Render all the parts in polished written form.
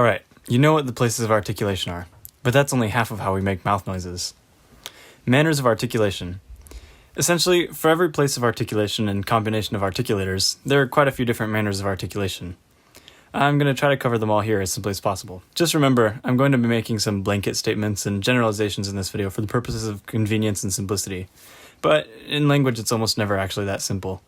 Alright, you know what the places of articulation are, but that's only half of how we make mouth noises. Manners of articulation. Essentially, for every place of articulation and combination of articulators, there are quite a few different manners of articulation. I'm going to try to cover them all here as simply as possible. Just remember, I'm going to be making some blanket statements and generalizations in this video for the purposes of convenience and simplicity. But in language, it's almost never actually that simple.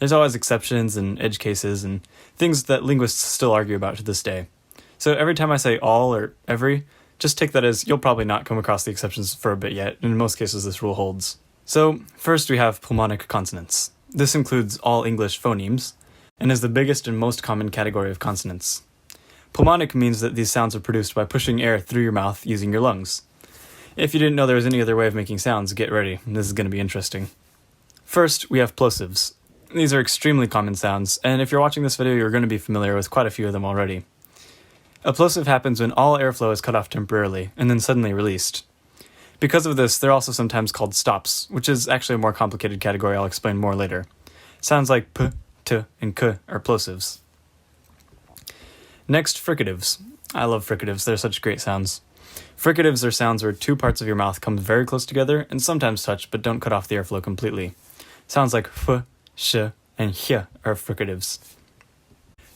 There's always exceptions and edge cases and things that linguists still argue about to this day. So every time I say all or every, just take that as you'll probably not come across the exceptions for a bit yet, and in most cases this rule holds. So first we have pulmonic consonants. This includes all English phonemes, and is the biggest and most common category of consonants. Pulmonic means that these sounds are produced by pushing air through your mouth using your lungs. If you didn't know there was any other way of making sounds, get ready, this is going to be interesting. First, we have plosives. These are extremely common sounds, and if you're watching this video, you're going to be familiar with quite a few of them already. A plosive happens when all airflow is cut off temporarily, and then suddenly released. Because of this, they're also sometimes called stops, which is actually a more complicated category I'll explain more later. Sounds like p, t, and k are plosives. Next, fricatives. I love fricatives, they're such great sounds. Fricatives are sounds where two parts of your mouth come very close together and sometimes touch but don't cut off the airflow completely. Sounds like f, sh, and hy are fricatives.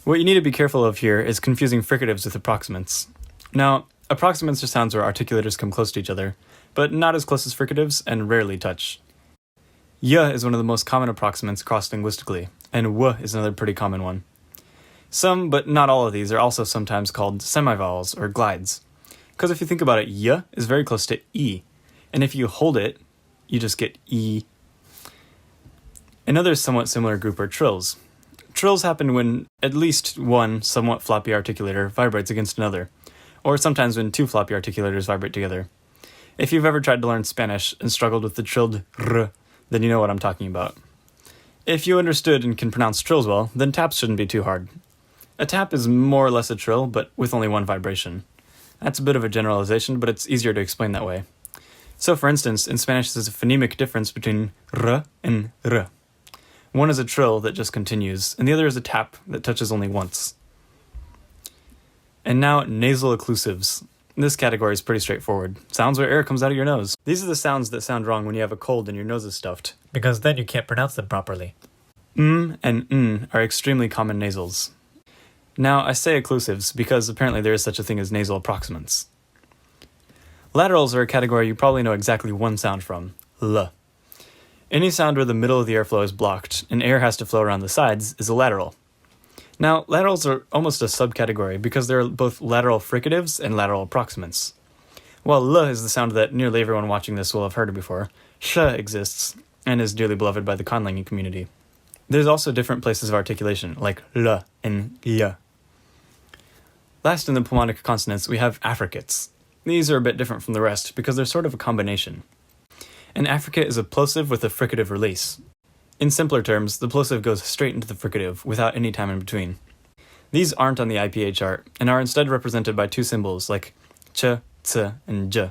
What you need to be careful of here is confusing fricatives with approximants. Now, approximants are sounds where articulators come close to each other, but not as close as fricatives and rarely touch. Y is one of the most common approximants cross-linguistically, and w is another pretty common one. Some, but not all of these, are also sometimes called semivowels or glides. Because if you think about it, y is very close to e, and if you hold it, you just get e. Another somewhat similar group are trills. Trills happen when at least one somewhat floppy articulator vibrates against another, or sometimes when two floppy articulators vibrate together. If you've ever tried to learn Spanish and struggled with the trilled r, then you know what I'm talking about. If you understood and can pronounce trills well, then taps shouldn't be too hard. A tap is more or less a trill, but with only one vibration. That's a bit of a generalization, but it's easier to explain that way. So for instance, in Spanish there's a phonemic difference between r and r. One is a trill that just continues, and the other is a tap that touches only once. And now, nasal occlusives. This category is pretty straightforward. Sounds where air comes out of your nose. These are the sounds that sound wrong when you have a cold and your nose is stuffed, because then you can't pronounce them properly. And n are extremely common nasals. Now, I say occlusives because apparently there is such a thing as nasal approximants. Laterals are a category you probably know exactly one sound from, l. Any sound where the middle of the airflow is blocked and air has to flow around the sides is a lateral. Now, laterals are almost a subcategory because they're both lateral fricatives and lateral approximants. While l is the sound that nearly everyone watching this will have heard before, sh exists and is dearly beloved by the conlanging community. There's also different places of articulation, like l and y. Last in the pulmonic consonants, we have affricates. These are a bit different from the rest because they're sort of a combination. An affricate is a plosive with a fricative release. In simpler terms, the plosive goes straight into the fricative without any time in between. These aren't on the IPA chart and are instead represented by two symbols like ch, ts, and j.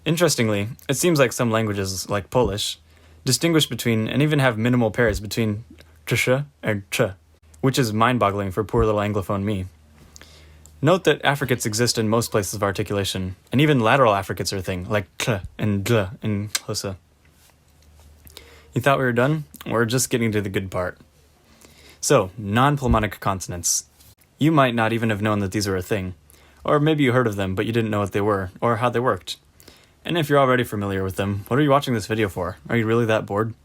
Interestingly, it seems like some languages, like Polish, distinguish between and even have minimal pairs between tsh and ch, which is mind-boggling for poor little Anglophone me. Note that affricates exist in most places of articulation, and even lateral affricates are a thing, like ch and dl and hsa. You thought we were done? We're just getting to the good part. So, non-pulmonic consonants. You might not even have known that these were a thing, or maybe you heard of them but you didn't know what they were, or how they worked. And if you're already familiar with them, what are you watching this video for? Are you really that bored?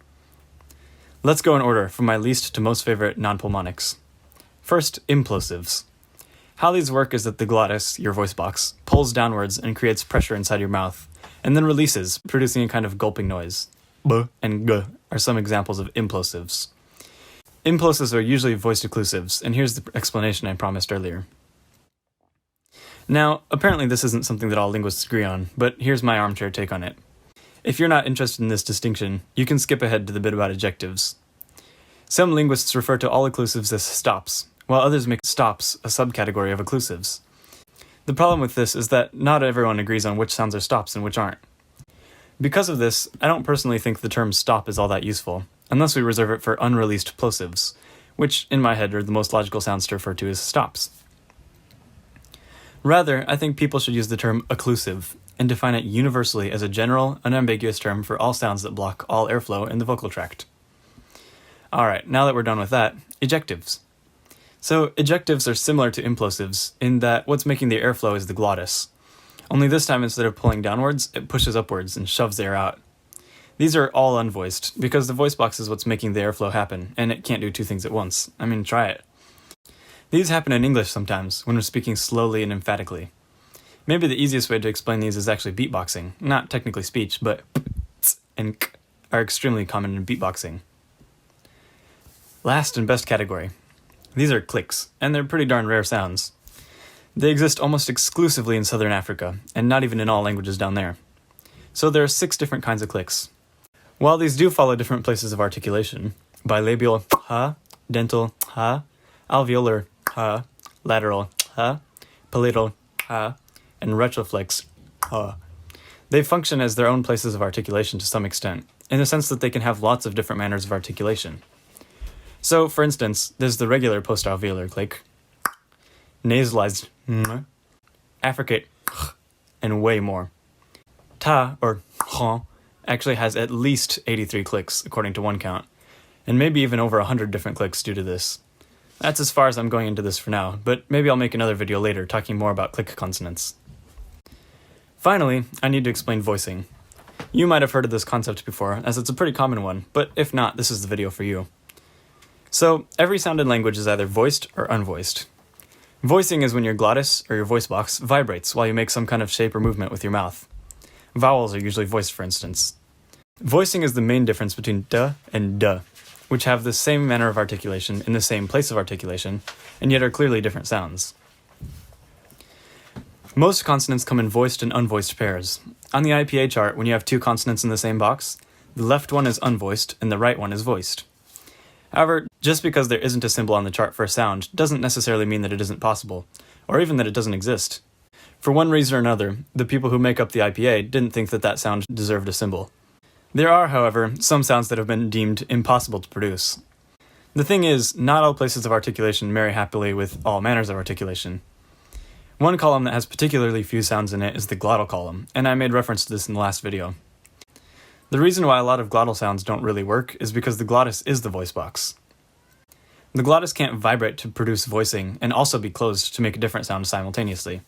Let's go in order from my least to most favorite non-pulmonics. First, implosives. How these work is that the glottis, your voice box, pulls downwards and creates pressure inside your mouth, and then releases, producing a kind of gulping noise. B and g are some examples of implosives. Implosives are usually voiced occlusives, and here's the explanation I promised earlier. Now, apparently this isn't something that all linguists agree on, but here's my armchair take on it. If you're not interested in this distinction, you can skip ahead to the bit about adjectives. Some linguists refer to all occlusives as stops, while others make stops a subcategory of occlusives. The problem with this is that not everyone agrees on which sounds are stops and which aren't. Because of this, I don't personally think the term stop is all that useful, unless we reserve it for unreleased plosives, which in my head are the most logical sounds to refer to as stops. Rather, I think people should use the term occlusive and define it universally as a general, unambiguous term for all sounds that block all airflow in the vocal tract. Alright, now that we're done with that, ejectives. So, ejectives are similar to implosives in that what's making the airflow is the glottis. Only this time, instead of pulling downwards, it pushes upwards and shoves the air out. These are all unvoiced, because the voice box is what's making the airflow happen, and it can't do two things at once. I mean, try it. These happen in English sometimes, when we're speaking slowly and emphatically. Maybe the easiest way to explain these is actually beatboxing. Not technically speech, but ts and k are extremely common in beatboxing. Last and best category. These are clicks, and they're pretty darn rare sounds. They exist almost exclusively in southern Africa, and not even in all languages down there. So there are 6 different kinds of clicks. While these do follow different places of articulation, bilabial ha, dental ha, alveolar ha, lateral ha, palatal ha, and retroflex ha. They function as their own places of articulation to some extent, in the sense that they can have lots of different manners of articulation. So, for instance, there's the regular post-alveolar click, nasalized affricate, and way more. Ta, or ha, actually has at least 83 clicks, according to one count, and maybe even over 100 different clicks due to this. That's as far as I'm going into this for now, but maybe I'll make another video later talking more about click consonants. Finally, I need to explain voicing. You might have heard of this concept before, as it's a pretty common one, but if not, this is the video for you. So, every sound in language is either voiced or unvoiced. Voicing is when your glottis, or your voice box, vibrates while you make some kind of shape or movement with your mouth. Vowels are usually voiced, for instance. Voicing is the main difference between duh and duh, which have the same manner of articulation in the same place of articulation, and yet are clearly different sounds. Most consonants come in voiced and unvoiced pairs. On the IPA chart, when you have 2 consonants in the same box, the left one is unvoiced and the right one is voiced. However, just because there isn't a symbol on the chart for a sound doesn't necessarily mean that it isn't possible, or even that it doesn't exist. For one reason or another, the people who make up the IPA didn't think that that sound deserved a symbol. There are, however, some sounds that have been deemed impossible to produce. The thing is, not all places of articulation marry happily with all manners of articulation. One column that has particularly few sounds in it is the glottal column, and I made reference to this in the last video. The reason why a lot of glottal sounds don't really work is because the glottis is the voice box. The glottis can't vibrate to produce voicing and also be closed to make a different sound simultaneously.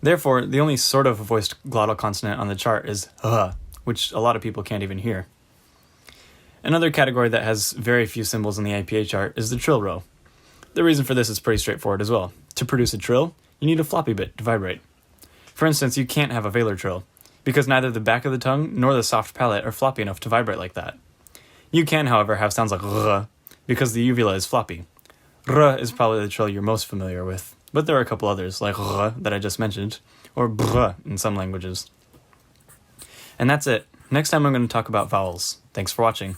Therefore, the only sort of voiced glottal consonant on the chart is h, which a lot of people can't even hear. Another category that has very few symbols in the IPA chart is the trill row. The reason for this is pretty straightforward as well. To produce a trill, you need a floppy bit to vibrate. For instance, you can't have a velar trill, because neither the back of the tongue nor the soft palate are floppy enough to vibrate like that. You can, however, have sounds like r, because the uvula is floppy. R is probably the trill you're most familiar with, but there are a couple others, like r that I just mentioned, or br in some languages. And that's it. Next time I'm going to talk about vowels. Thanks for watching.